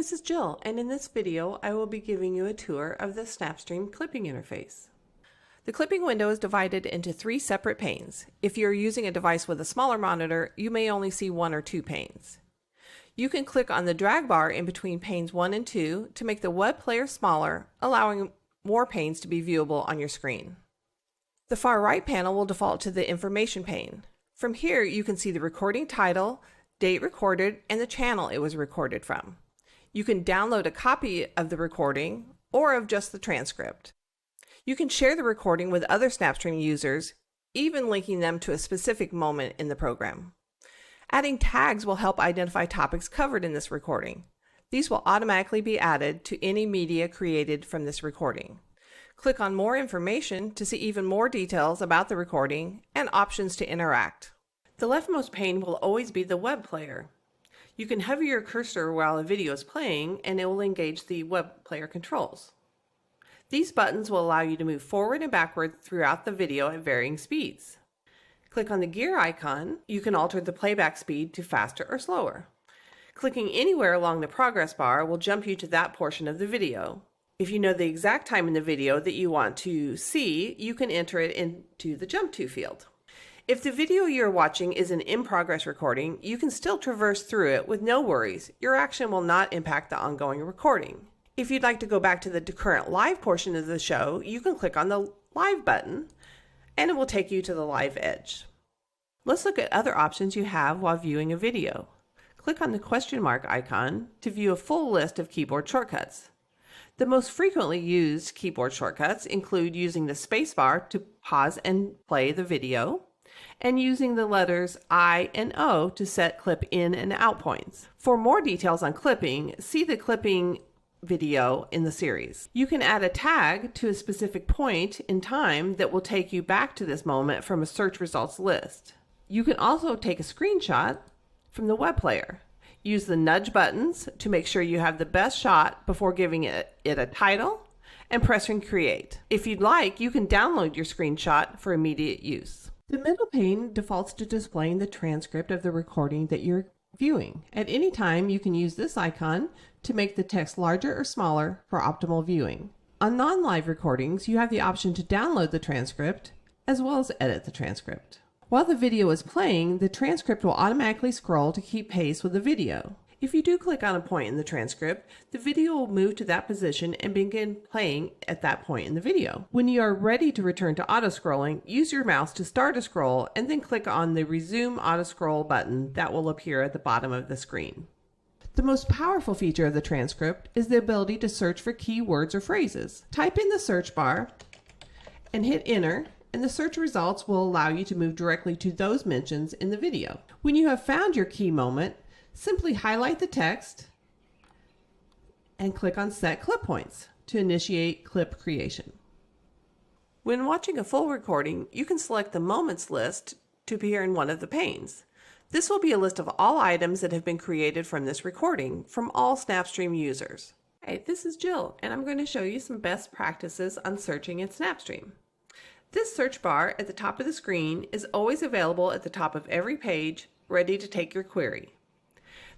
this is Jill, and in this video I will be giving you a tour of the SnapStream clipping interface. The clipping window is divided into 3 separate panes. If you're using a device with a smaller monitor, you may only see 1 or 2 panes. You can click on the drag bar in between panes 1 and 2 to make the web player smaller, allowing more panes to be viewable on your screen. The far right panel will default to the information pane. From here you can see the recording title, date recorded, and the channel it was recorded from. You can download a copy of the recording or of just the transcript. You can share the recording with other SnapStream users, even linking them to a specific moment in the program. Adding tags will help identify topics covered in this recording. These will automatically be added to any media created from this recording. Click on More Information to see even more details about the recording and options to interact. The leftmost pane will always be the web player. You can hover your cursor while a video is playing and it will engage the web player controls. These buttons will allow you to move forward and backward throughout the video at varying speeds. Click on the gear icon. You can alter the playback speed to faster or slower. Clicking anywhere along the progress bar will jump you to that portion of the video. If you know the exact time in the video that you want to see, you can enter it into the Jump To field. If the video you're watching is an in-progress recording, you can still traverse through it with no worries. Your action will not impact the ongoing recording. If you'd like to go back to the current live portion of the show, you can click on the Live button, and it will take you to the live edge. Let's look at other options you have while viewing a video. Click on the question mark icon to view a full list of keyboard shortcuts. The most frequently used keyboard shortcuts include using the spacebar to pause and play the video, and using the letters I and O to set clip in and out points. For more details on clipping, see the clipping video in the series. You can add a tag to a specific point in time that will take you back to this moment from a search results list. You can also take a screenshot from the web player. Use the nudge buttons to make sure you have the best shot before giving it a title, and pressing create. If you'd like, you can download your screenshot for immediate use. The middle pane defaults to displaying the transcript of the recording that you're viewing. At any time, you can use this icon to make the text larger or smaller for optimal viewing. On non-live recordings, you have the option to download the transcript as well as edit the transcript. While the video is playing, the transcript will automatically scroll to keep pace with the video. If you do click on a point in the transcript, the video will move to that position and begin playing at that point in the video. When you are ready to return to auto-scrolling, use your mouse to start a scroll and then click on the Resume Auto-Scroll button that will appear at the bottom of the screen. The most powerful feature of the transcript is the ability to search for keywords or phrases. Type in the search bar and hit enter, and the search results will allow you to move directly to those mentions in the video. When you have found your key moment, simply highlight the text and click on Set Clip Points to initiate clip creation. When watching a full recording, you can select the moments list to appear in one of the panes. This will be a list of all items that have been created from this recording from all SnapStream users. Hey, this is Jill, and I'm going to show you some best practices on searching in SnapStream. This search bar at the top of the screen is always available at the top of every page, ready to take your query.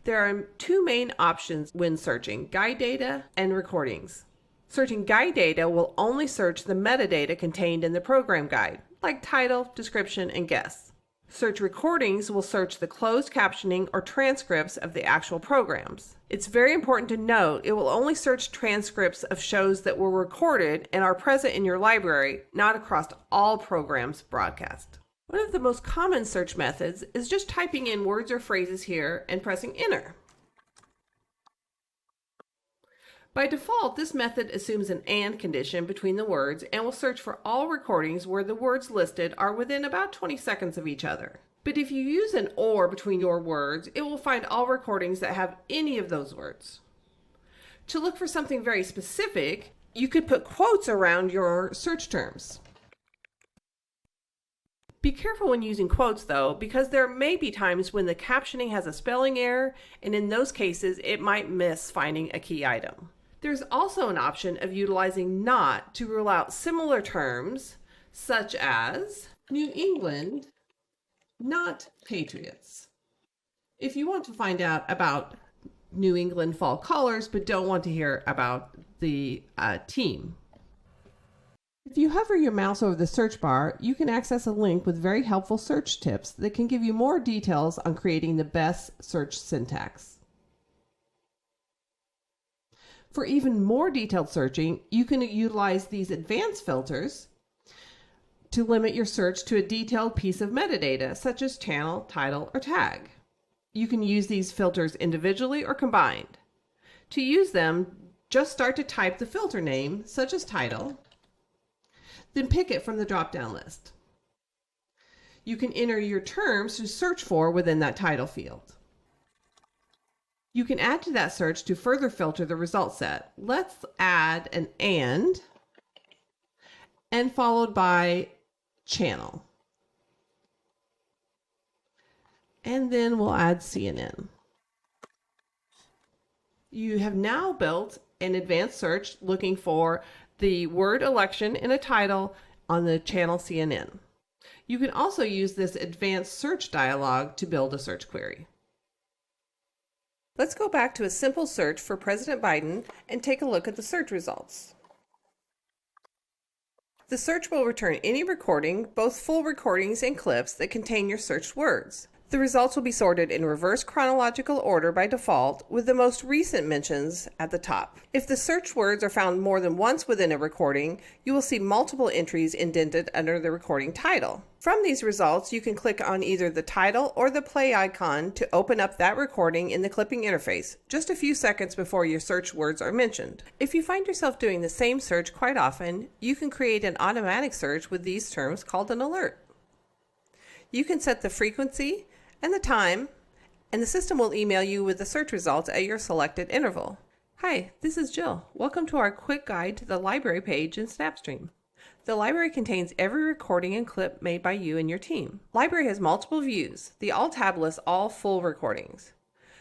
There are 2 main options when searching: guide data and recordings. Searching guide data will only search the metadata contained in the program guide, like title, description, and guests. Search recordings will search the closed captioning or transcripts of the actual programs. It's very important to note it will only search transcripts of shows that were recorded and are present in your library, not across all programs broadcast. One of the most common search methods is just typing in words or phrases here and pressing enter. By default, this method assumes an AND condition between the words and will search for all recordings where the words listed are within about 20 seconds of each other. But if you use an OR between your words, it will find all recordings that have any of those words. To look for something very specific, you could put quotes around your search terms. Be careful when using quotes though, because there may be times when the captioning has a spelling error, and in those cases it might miss finding a key item. There's also an option of utilizing not to rule out similar terms, such as New England, not Patriots. If you want to find out about New England fall colors but don't want to hear about the team. If you hover your mouse over the search bar, you can access a link with very helpful search tips that can give you more details on creating the best search syntax. For even more detailed searching, you can utilize these advanced filters to limit your search to a detailed piece of metadata, such as channel, title, or tag. You can use these filters individually or combined. To use them, just start to type the filter name, such as title, then pick it from the drop-down list. You can enter your terms to search for within that title field. You can add to that search to further filter the result set. Let's add an and followed by channel. And then we'll add CNN. You have now built an advanced search looking for the word election in a title on the channel CNN. You can also use this advanced search dialog to build a search query. Let's go back to a simple search for President Biden and take a look at the search results. The search will return any recording, both full recordings and clips, that contain your searched words. The results will be sorted in reverse chronological order by default, with the most recent mentions at the top. If the searched words are found more than once within a recording, you will see multiple entries indented under the recording title. From these results, you can click on either the title or the play icon to open up that recording in the clipping interface, just a few seconds before your search words are mentioned. If you find yourself doing the same search quite often, you can create an automatic search with these terms called an alert. You can set the frequency and the time, and the system will email you with the search results at your selected interval. Hi, this is Jill. Welcome to our quick guide to the library page in SnapStream. The library contains every recording and clip made by you and your team. Library has multiple views. The All tab lists all full recordings.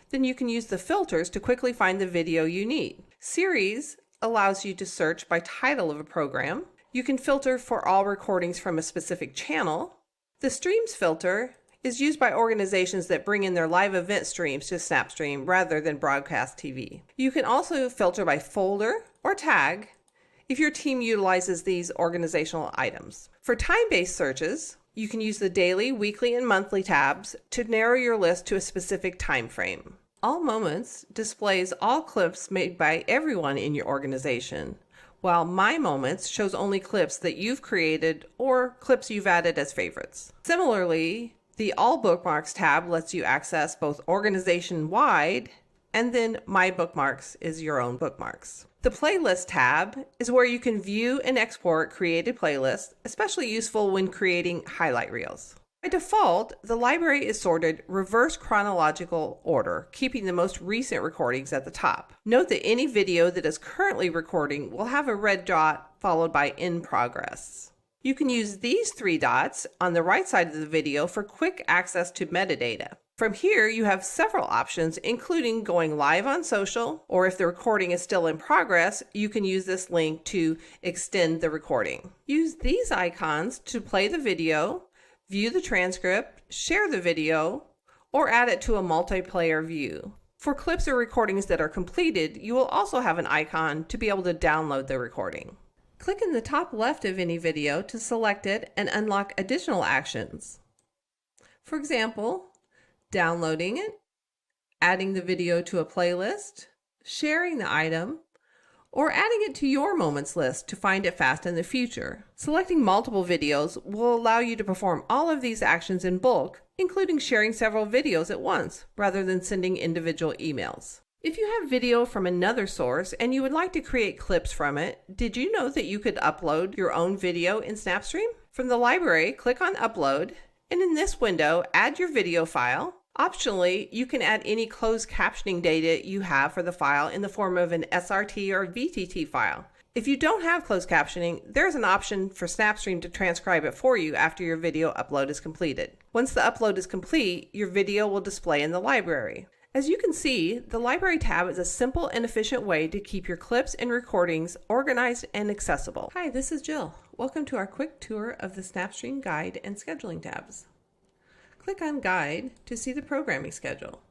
Then you can use the filters to quickly find the video you need. Series allows you to search by title of a program. You can filter for all recordings from a specific channel. The Streams filter is used by organizations that bring in their live event streams to SnapStream rather than broadcast TV. You can also filter by folder or tag if your team utilizes these organizational items. For time-based searches, you can use the daily, weekly, and monthly tabs to narrow your list to a specific time frame. All Moments displays all clips made by everyone in your organization, while My Moments shows only clips that you've created or clips you've added as favorites. Similarly, the All Bookmarks tab lets you access both organization-wide, and then My Bookmarks is your own bookmarks. The Playlist tab is where you can view and export created playlists, especially useful when creating highlight reels. By default, the library is sorted reverse chronological order, keeping the most recent recordings at the top. Note that any video that is currently recording will have a red dot followed by In Progress. You can use these three dots on the right side of the video for quick access to metadata. From here, you have several options, including going live on social, or if the recording is still in progress, you can use this link to extend the recording. Use these icons to play the video, view the transcript, share the video, or add it to a multiplayer view. For clips or recordings that are completed, you will also have an icon to be able to download the recording. Click in the top left of any video to select it and unlock additional actions. For example, downloading it, adding the video to a playlist, sharing the item, or adding it to your moments list to find it fast in the future. Selecting multiple videos will allow you to perform all of these actions in bulk, including sharing several videos at once, rather than sending individual emails. If you have video from another source and you would like to create clips from it, did you know that you could upload your own video in SnapStream? From the library, click on Upload, and in this window, add your video file. Optionally, you can add any closed captioning data you have for the file in the form of an SRT or VTT file. If you don't have closed captioning, there's an option for SnapStream to transcribe it for you after your video upload is completed. Once the upload is complete, your video will display in the library. As you can see, the Library tab is a simple and efficient way to keep your clips and recordings organized and accessible. Hi, this is Jill. Welcome to our quick tour of the SnapStream Guide and Scheduling tabs. Click on Guide to see the programming schedule.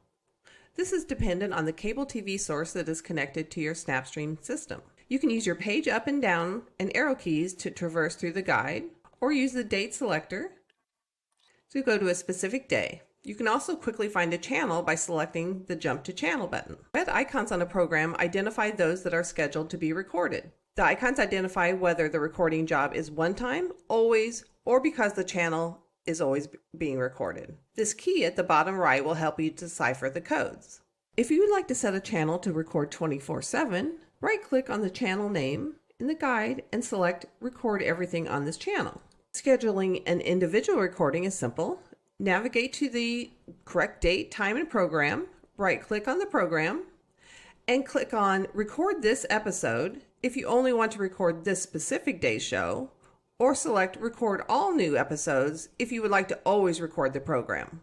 This is dependent on the cable TV source that is connected to your SnapStream system. You can use your page up and down and arrow keys to traverse through the guide, or use the date selector to go to a specific day. You can also quickly find a channel by selecting the Jump to Channel button. Red icons on a program identify those that are scheduled to be recorded. The icons identify whether the recording job is one time, always, or because the channel is always being recorded. This key at the bottom right will help you decipher the codes. If you would like to set a channel to record 24/7, right-click on the channel name in the guide and select Record Everything on this channel. Scheduling an individual recording is simple. Navigate to the correct date, time, and program, right-click on the program, and click on Record This Episode if you only want to record this specific day's show, or select Record All New Episodes if you would like to always record the program.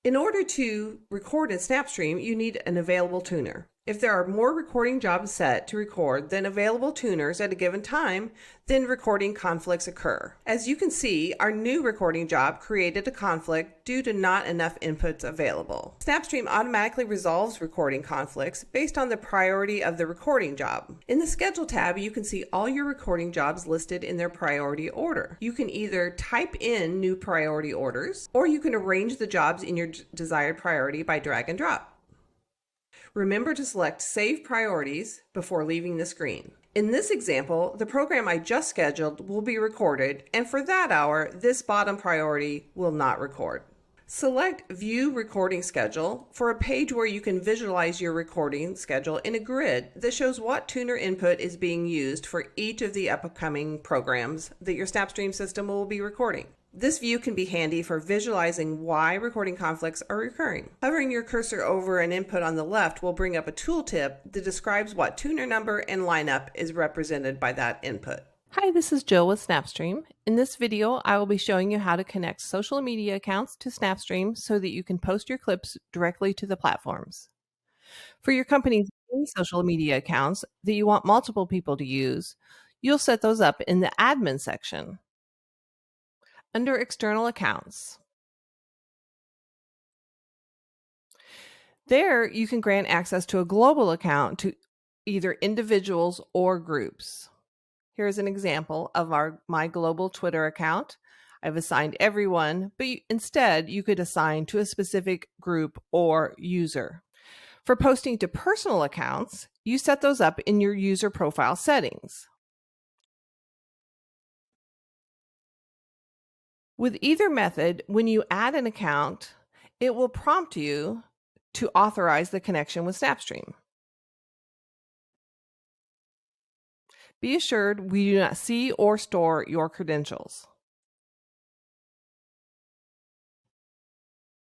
In order to record in SnapStream, you need an available tuner. If there are more recording jobs set to record than available tuners at a given time, then recording conflicts occur. As you can see, our new recording job created a conflict due to not enough inputs available. SnapStream automatically resolves recording conflicts based on the priority of the recording job. In the Schedule tab, you can see all your recording jobs listed in their priority order. You can either type in new priority orders, or you can arrange the jobs in your desired priority by drag and drop. Remember to select Save Priorities before leaving the screen. In this example, the program I just scheduled will be recorded, and for that hour, this bottom priority will not record. Select View Recording Schedule for a page where you can visualize your recording schedule in a grid that shows what tuner input is being used for each of the upcoming programs that your SnapStream system will be recording. This view can be handy for visualizing why recording conflicts are recurring. Hovering your cursor over an input on the left will bring up a tooltip that describes what tuner number and lineup is represented by that input. Hi, this is Jill with SnapStream. In this video, I will be showing you how to connect social media accounts to SnapStream so that you can post your clips directly to the platforms. For your company's own social media accounts that you want multiple people to use, you'll set those up in the Admin section. Under External Accounts. There, you can grant access to a global account to either individuals or groups. Here's an example of my global Twitter account. I've assigned everyone, but instead you could assign to a specific group or user. For posting to personal accounts, you set those up in your user profile settings. With either method, when you add an account, it will prompt you to authorize the connection with SnapStream. Be assured we do not see or store your credentials.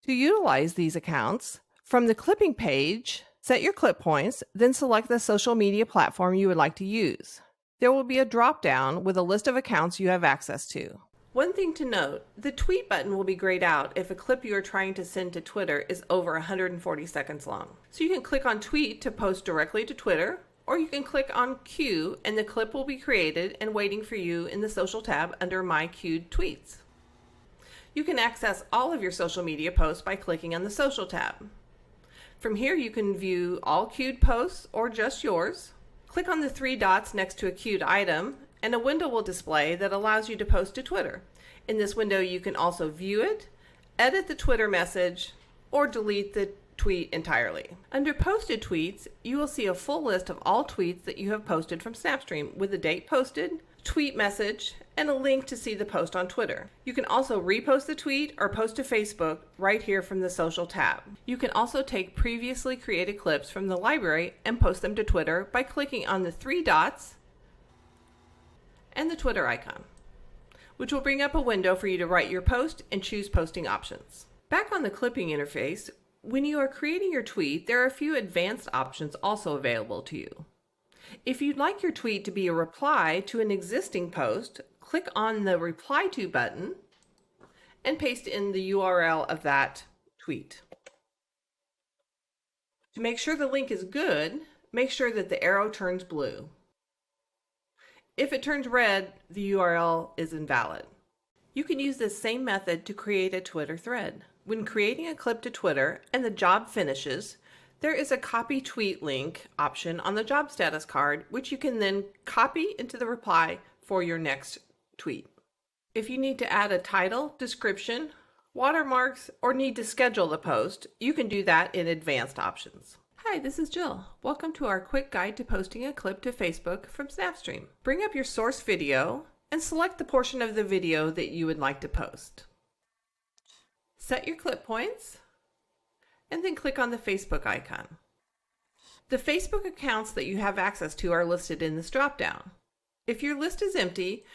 To utilize these accounts, from the clipping page, set your clip points, then select the social media platform you would like to use. There will be a drop-down with a list of accounts you have access to. One thing to note, the tweet button will be grayed out if a clip you are trying to send to Twitter is over 140 seconds long. So you can click on Tweet to post directly to Twitter, or you can click on Queue and the clip will be created and waiting for you in the Social tab under My Queued Tweets. You can access all of your social media posts by clicking on the Social tab. From here you can view all queued posts or just yours. Click on the three dots next to a queued item and a window will display that allows you to post to Twitter. In this window you can also view it, edit the Twitter message, or delete the tweet entirely. Under Posted Tweets, you will see a full list of all tweets that you have posted from SnapStream with the date posted, tweet message, and a link to see the post on Twitter. You can also repost the tweet or post to Facebook right here from the Social tab. You can also take previously created clips from the library and post them to Twitter by clicking on the three dots and the Twitter icon, which will bring up a window for you to write your post and choose posting options. Back on the clipping interface, when you are creating your tweet, there are a few advanced options also available to you. If you'd like your tweet to be a reply to an existing post, click on the Reply To button and paste in the URL of that tweet. To make sure the link is good, make sure that the arrow turns blue. If it turns red, the URL is invalid. You can use this same method to create a Twitter thread. When creating a clip to Twitter and the job finishes, There is a copy tweet link option on the job status card, which you can then copy into the reply for your next tweet. If you need to add a title, description, watermarks, or need to schedule the post, you can do that in advanced options. Hi, this is Jill. Welcome to our quick guide to posting a clip to Facebook from SnapStream. Bring up your source video and select the portion of the video that you would like to post. Set your clip points and then click on the Facebook icon. The Facebook accounts that you have access to are listed in this drop-down. If your list is empty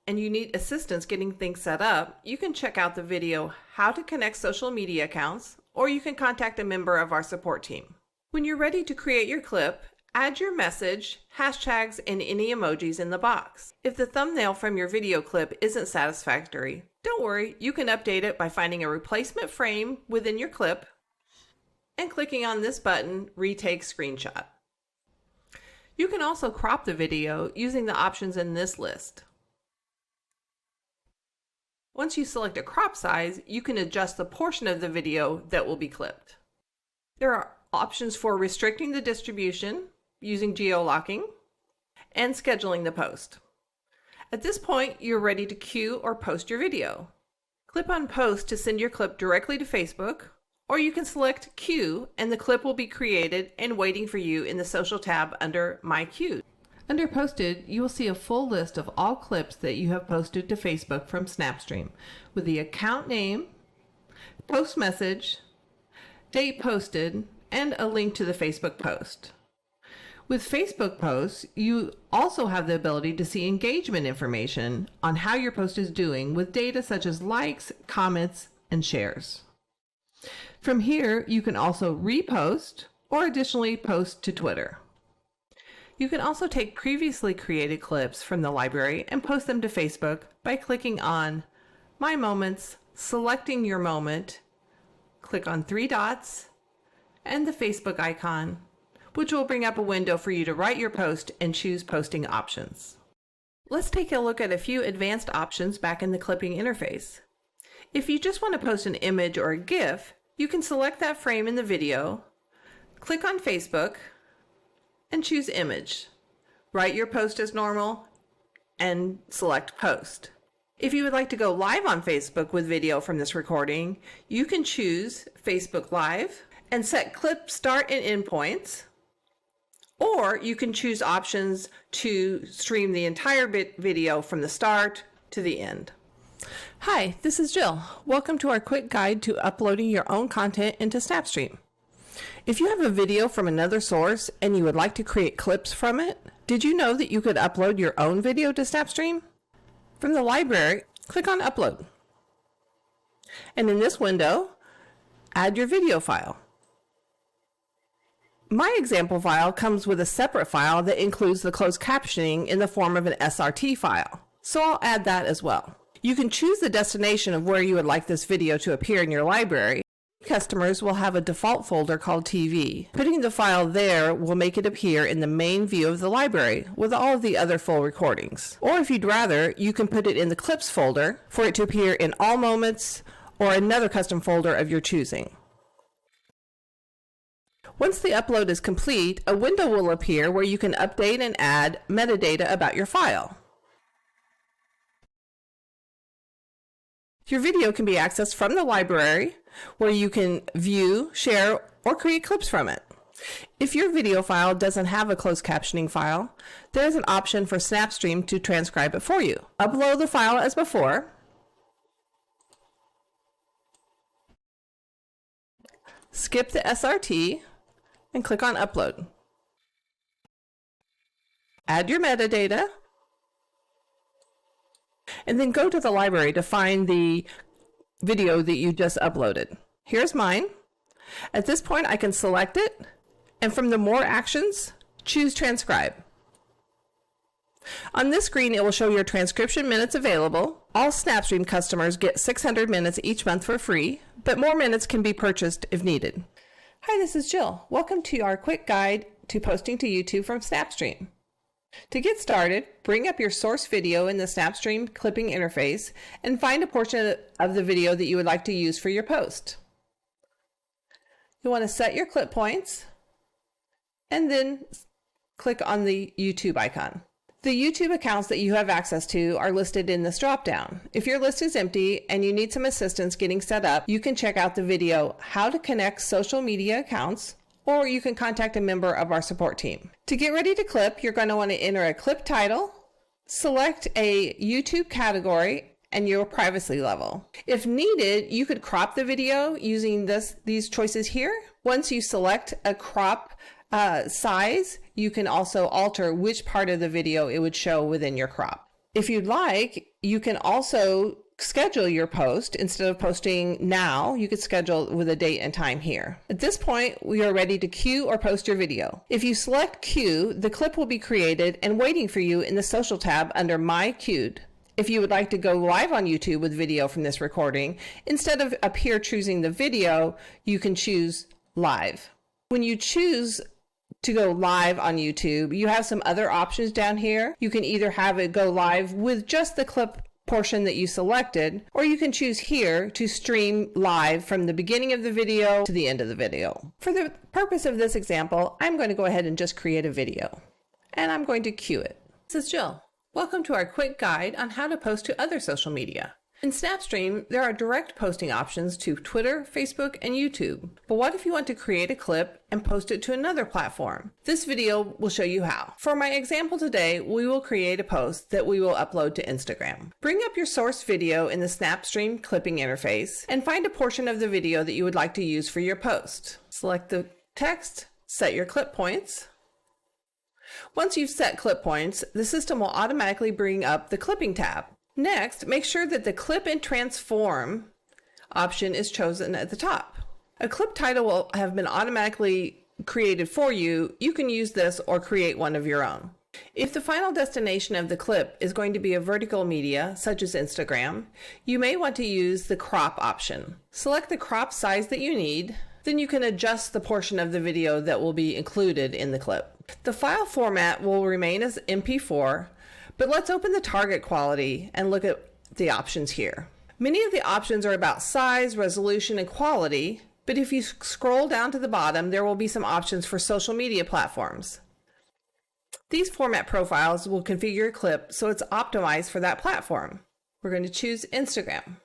and you need assistance getting things set up, you can check out the video How to Connect Social Media Accounts, or you can contact a member of our support team. When you're ready to create your clip, add your message, hashtags, and any emojis in the box. If the thumbnail from your video clip isn't satisfactory, don't worry, you can update it by finding a replacement frame within your clip and clicking on this button, Retake Screenshot. You can also crop the video using the options in this list. Once you select a crop size, you can adjust the portion of the video that will be clipped. There are options for restricting the distribution using geolocking and scheduling the post. At this point, you're ready to queue or post your video. Click on Post to send your clip directly to Facebook, or you can select Queue and the clip will be created and waiting for you in the Social tab under My Queue. Under Posted, you will see a full list of all clips that you have posted to Facebook from SnapStream with the account name, post message, date posted, and a link to the Facebook post. With Facebook posts, you also have the ability to see engagement information on how your post is doing with data such as likes, comments, and shares. From here, you can also repost or additionally post to Twitter. You can also take previously created clips from the library and post them to Facebook by clicking on My Moments, selecting your moment, click on 3 dots, and the Facebook icon, which will bring up a window for you to write your post and choose posting options. Let's take a look at a few advanced options back in the clipping interface. If you just want to post an image or a GIF, you can select that frame in the video, click on Facebook, and choose Image. Write your post as normal and select Post. If you would like to go live on Facebook with video from this recording, you can choose Facebook Live and set clip start and end points, or you can choose options to stream the entire video from the start to the end. Hi, this is Jill. Welcome to our quick guide to uploading your own content into SnapStream. If you have a video from another source and you would like to create clips from it, did you know that you could upload your own video to SnapStream? From the library, click on Upload. And in this window, add your video file. My example file comes with a separate file that includes the closed captioning in the form of an SRT file, so I'll add that as well. You can choose the destination of where you would like this video to appear in your library. Customers will have a default folder called TV. Putting the file there will make it appear in the main view of the library with all of the other full recordings. Or if you'd rather, you can put it in the Clips folder for it to appear in all moments or another custom folder of your choosing. Once the upload is complete, a window will appear where you can update and add metadata about your file. Your video can be accessed from the library, where you can view, share, or create clips from it. If your video file doesn't have a closed captioning file, there is an option for SnapStream to transcribe it for you. Upload the file as before. Skip the SRT and click on Upload. Add your metadata, and then go to the library to find the video that you just uploaded. Here's mine. At this point, I can select it, and from the More Actions, choose Transcribe. On this screen, it will show your transcription minutes available. All SnapStream customers get 600 minutes each month for free, but more minutes can be purchased if needed. Hi, this is Jill. Welcome to our quick guide to posting to YouTube from SnapStream. To get started, bring up your source video in the SnapStream clipping interface and find a portion of the video that you would like to use for your post. You'll want to set your clip points and then click on the YouTube icon. The YouTube accounts that you have access to are listed in this dropdown. If your list is empty and you need some assistance getting set up, you can check out the video, How to Connect Social Media Accounts, or you can contact a member of our support team. To get ready to clip, you're going to want to enter a clip title, select a YouTube category, and your privacy level. If needed, you could crop the video using these choices here. Once you select a crop size, you can also alter which part of the video it would show within your crop. If you'd like, you can also schedule your post. Instead of posting now, you could schedule with a date and time here. At this point, we are ready to queue or post your video. If you select queue, the clip will be created and waiting for you in the social tab under My Queued. If you would like to go live on YouTube with video from this recording, instead of up here choosing the video, you can choose live. When you choose to go live on YouTube, you have some other options down here. You can either have it go live with just the clip portion that you selected, or you can choose here to stream live from the beginning of the video to the end of the video. For the purpose of this example, I'm going to go ahead and just create a video, and I'm going to cue it. This is Jill. Welcome to our quick guide on how to post to other social media. In SnapStream, there are direct posting options to Twitter, Facebook, and YouTube. But what if you want to create a clip and post it to another platform? This video will show you how. For my example today, we will create a post that we will upload to Instagram. Bring up your source video in the SnapStream clipping interface and find a portion of the video that you would like to use for your post. Select the text, set your clip points. Once you've set clip points, the system will automatically bring up the clipping tab. Next, make sure that the Clip and Transform option is chosen at the top. A clip title will have been automatically created for you. You can use this or create one of your own. If the final destination of the clip is going to be a vertical media, such as Instagram, you may want to use the crop option. Select the crop size that you need, then you can adjust the portion of the video that will be included in the clip. The file format will remain as MP4, but let's open the target quality and look at the options here. Many of the options are about size, resolution, and quality, but if you scroll down to the bottom, there will be some options for social media platforms. These format profiles will configure your clip so it's optimized for that platform. We're going to choose Instagram.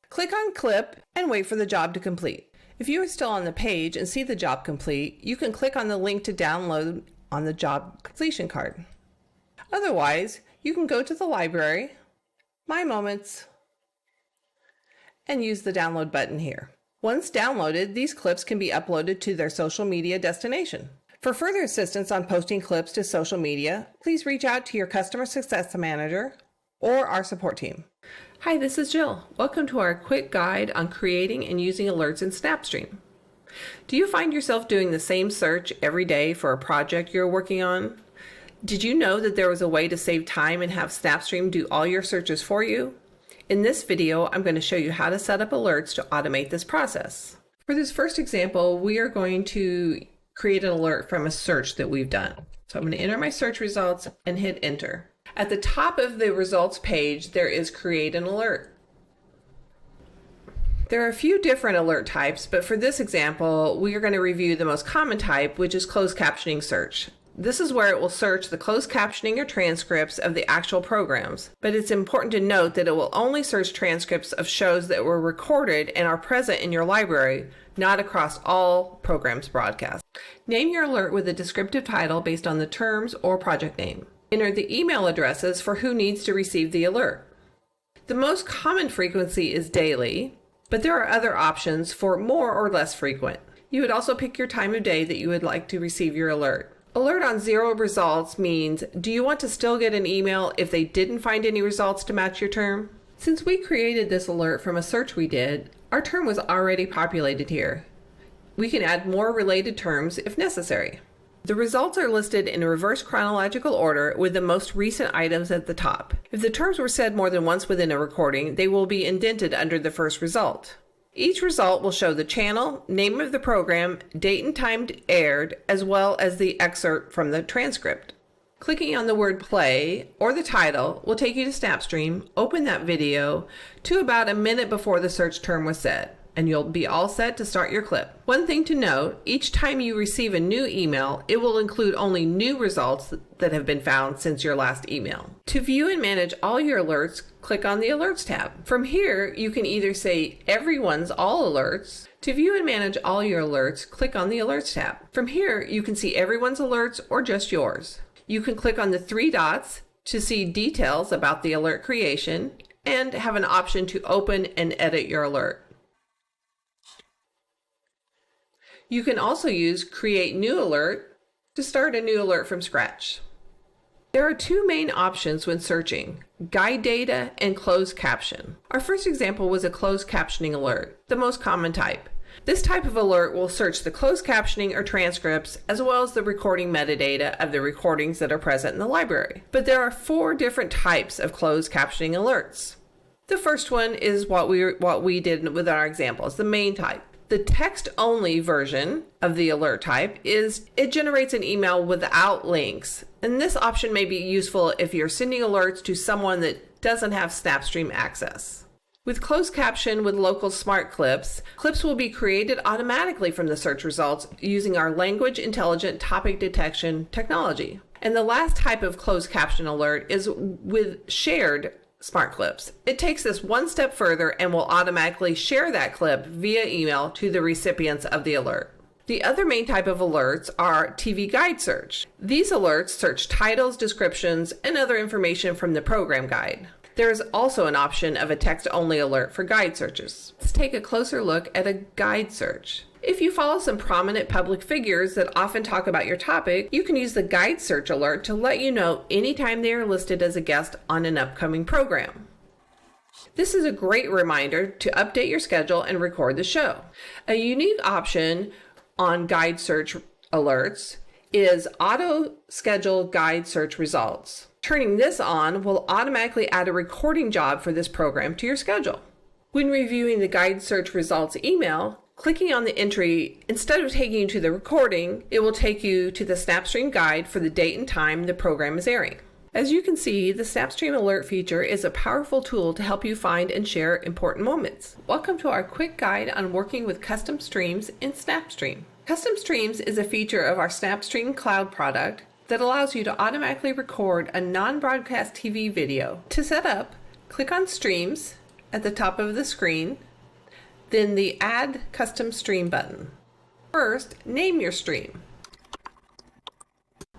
Click on Clip and wait for the job to complete. If you are still on the page and see the job complete, you can click on the link to download on the job completion card. Otherwise, you can go to the library, My Moments, and use the download button here. Once downloaded, these clips can be uploaded to their social media destination. For further assistance on posting clips to social media, please reach out to your customer success manager or our support team. Hi, this is Jill. Welcome to our quick guide on creating and using alerts in SnapStream. Do you find yourself doing the same search every day for a project you're working on? Did you know that there was a way to save time and have SnapStream do all your searches for you? In this video, I'm going to show you how to set up alerts to automate this process. For this first example, we are going to create an alert from a search that we've done. So I'm going to enter my search results and hit enter. At the top of the results page, there is Create an Alert. There are a few different alert types, but for this example, we are going to review the most common type, which is closed captioning search. This is where it will search the closed captioning or transcripts of the actual programs, but it's important to note that it will only search transcripts of shows that were recorded and are present in your library, not across all programs broadcast. Name your alert with a descriptive title based on the terms or project name. Enter the email addresses for who needs to receive the alert. The most common frequency is daily, but there are other options for more or less frequent. You would also pick your time of day that you would like to receive your alert. Alert on 0 results means, do you want to still get an email if they didn't find any results to match your term? Since we created this alert from a search we did, our term was already populated here. We can add more related terms if necessary. The results are listed in reverse chronological order with the most recent items at the top. If the terms were said more than once within a recording, they will be indented under the first result. Each result will show the channel, name of the program, date and time aired, as well as the excerpt from the transcript. Clicking on the word play or the title will take you to SnapStream, open that video to about a minute before the search term was said. and you'll be all set to start your clip. One thing to note, each time you receive a new email, it will include only new results that have been found since your last email. To view and manage all your alerts, click on the Alerts tab. From here, you can either say Everyone's All Alerts. To view and manage all your alerts, click on the Alerts tab. From here, you can see everyone's alerts or just yours. You can click on the three dots to see details about the alert creation and have an option to open and edit your alert. You can also use Create New Alert to start a new alert from scratch. There are two main options when searching: guide data and closed caption. Our first example was a closed captioning alert, the most common type. This type of alert will search the closed captioning or transcripts as well as the recording metadata of the recordings that are present in the library. But there are 4 different types of closed captioning alerts. The first one is what we did with our examples, the main type. The text-only version of the alert type is it generates an email without links. And this option may be useful if you're sending alerts to someone that doesn't have SnapStream access. With closed caption with local smart clips, clips will be created automatically from the search results using our language intelligent topic detection technology. And the last type of closed caption alert is with shared smart clips. It takes this one step further and will automatically share that clip via email to the recipients of the alert. The other main type of alerts are TV guide search. These alerts search titles, descriptions, and other information from the program guide. There is also an option of a text-only alert for guide searches. Let's take a closer look at a guide search. If you follow some prominent public figures that often talk about your topic, you can use the guide search alert to let you know anytime they are listed as a guest on an upcoming program. This is a great reminder to update your schedule and record the show. A unique option on guide search alerts is Auto Schedule Guide Search Results. Turning this on will automatically add a recording job for this program to your schedule. When reviewing the guide search results email, clicking on the entry, instead of taking you to the recording, it will take you to the SnapStream guide for the date and time the program is airing. As you can see, the SnapStream alert feature is a powerful tool to help you find and share important moments. Welcome to our quick guide on working with custom streams in SnapStream. Custom Streams is a feature of our SnapStream Cloud product that allows you to automatically record a non-broadcast TV video. To set up, click on Streams at the top of the screen, then the Add Custom Stream button. First, name your stream.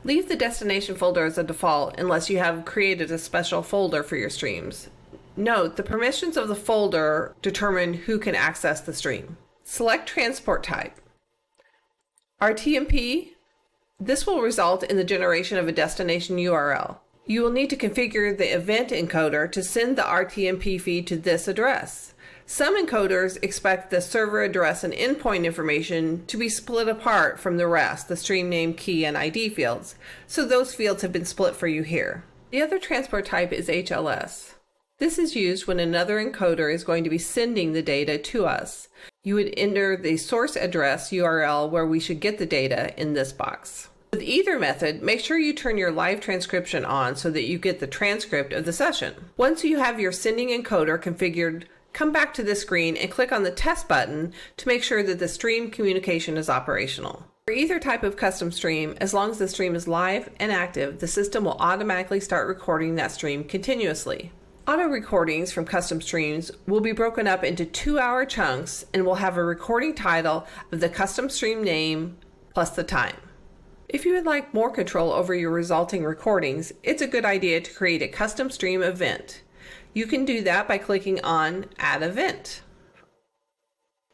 Leave the destination folder as a default unless you have created a special folder for your streams. Note, the permissions of the folder determine who can access the stream. Select transport type. RTMP. This will result in the generation of a destination URL. You will need to configure the event encoder to send the RTMP feed to this address. Some encoders expect the server address and endpoint information to be split apart from the rest, the stream name, key, and ID fields, so those fields have been split for you here. The other transport type is HLS. This is used when another encoder is going to be sending the data to us. You would enter the source address URL where we should get the data in this box. With either method, make sure you turn your live transcription on so that you get the transcript of the session. Once you have your sending encoder configured, come back to this screen and click on the test button to make sure that the stream communication is operational. For either type of custom stream, as long as the stream is live and active, the system will automatically start recording that stream continuously. Auto recordings from custom streams will be broken up into 2-hour chunks and will have a recording title of the custom stream name plus the time. If you would like more control over your resulting recordings, it's a good idea to create a custom stream event. You can do that by clicking on Add Event.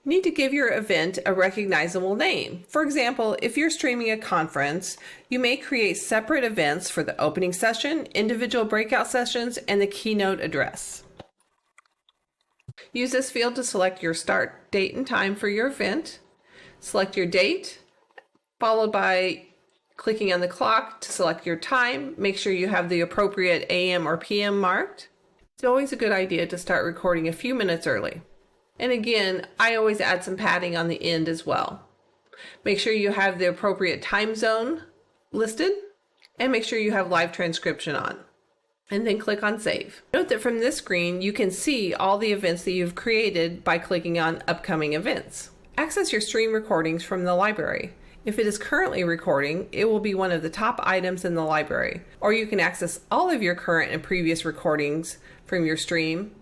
You need to give your event a recognizable name. For example, if you're streaming a conference, you may create separate events for the opening session, individual breakout sessions, and the keynote address. Use this field to select your start date and time for your event. Select your date, followed by clicking on the clock to select your time. Make sure you have the appropriate AM or PM marked. It's always a good idea to start recording a few minutes early. And again, I always add some padding on the end as well. Make sure you have the appropriate time zone listed and make sure you have live transcription on. and then click on Save. Note that from this screen, you can see all the events that you've created by clicking on Upcoming Events. Access your stream recordings from the library. If it is currently recording, it will be one of the top items in the library, or you can access all of your current and previous recordings from your stream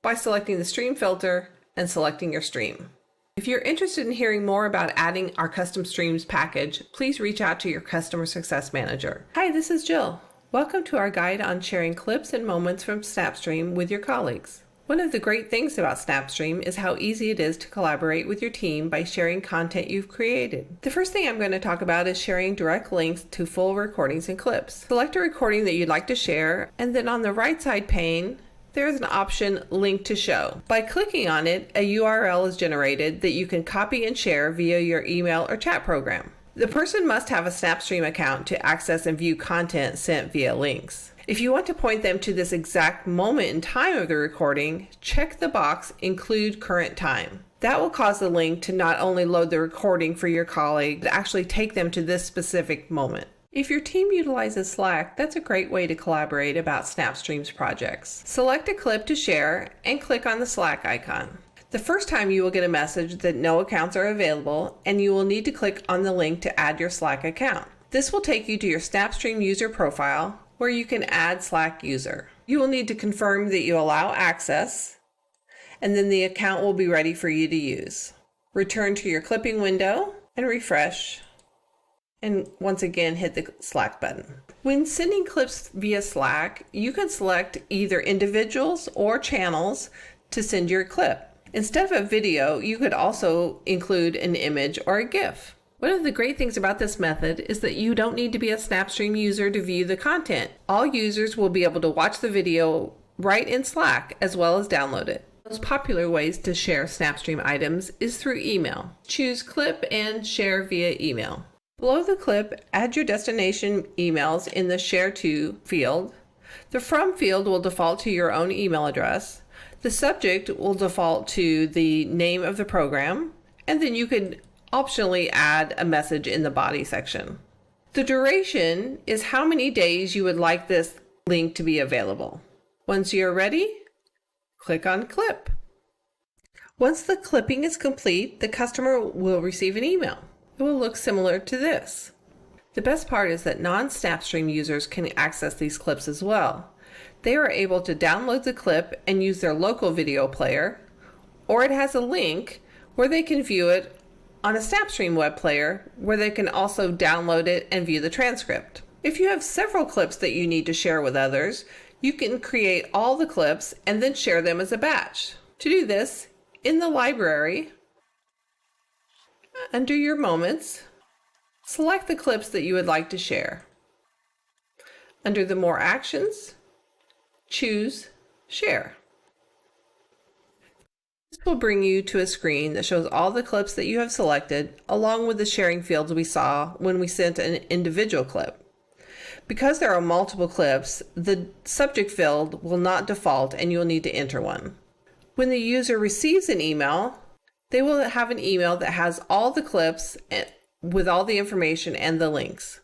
by selecting the stream filter and selecting your stream. If you're interested in hearing more about adding our custom streams package, please reach out to your customer success manager. Hi, this is Jill. Welcome to our guide on sharing clips and moments from SnapStream with your colleagues. One of the great things about SnapStream is how easy it is to collaborate with your team by sharing content you've created. The first thing I'm going to talk about is sharing direct links to full recordings and clips. Select a recording that you'd like to share, and then on the right side pane, there's an option Link to Show. By clicking on it, a URL is generated that you can copy and share via your email or chat program. The person must have a SnapStream account to access and view content sent via links. If you want to point them to this exact moment in time of the recording, check the box Include Current Time. That will cause the link to not only load the recording for your colleague, but actually take them to this specific moment. If your team utilizes Slack, that's a great way to collaborate about SnapStream's projects. Select a clip to share and click on the Slack icon. The first time you will get a message that no accounts are available, and you will need to click on the link to add your Slack account. This will take you to your SnapStream user profile, where you can add Slack user. You will need to confirm that you allow access, and then the account will be ready for you to use. Return to your clipping window and refresh, and once again hit the Slack button. When sending clips via Slack, you can select either individuals or channels to send your clip. Instead of a video, you could also include an image or a GIF. One of the great things about this method is that you don't need to be a SnapStream user to view the content. All users will be able to watch the video right in Slack as well as download it. The most popular ways to share SnapStream items is through email. Choose Clip and Share via email. Below the clip, add your destination emails in the Share To field. The From field will default to your own email address. The subject will default to the name of the program, and then you could optionally add a message in the body section. The duration is how many days you would like this link to be available. Once you're ready, click on Clip. Once the clipping is complete, the customer will receive an email. It will look similar to this. The best part is that non-SnapStream users can access these clips as well. They are able to download the clip and use their local video player, or it has a link where they can view it on a SnapStream web player where they can also download it and view the transcript. If you have several clips that you need to share with others, you can create all the clips and then share them as a batch. To do this, in the library, under your moments, select the clips that you would like to share. Under the More Actions, choose Share. This will bring you to a screen that shows all the clips that you have selected, along with the sharing fields we saw when we sent an individual clip. Because there are multiple clips, the subject field will not default and you'll need to enter one. When the user receives an email, they will have an email that has all the clips with all the information and the links.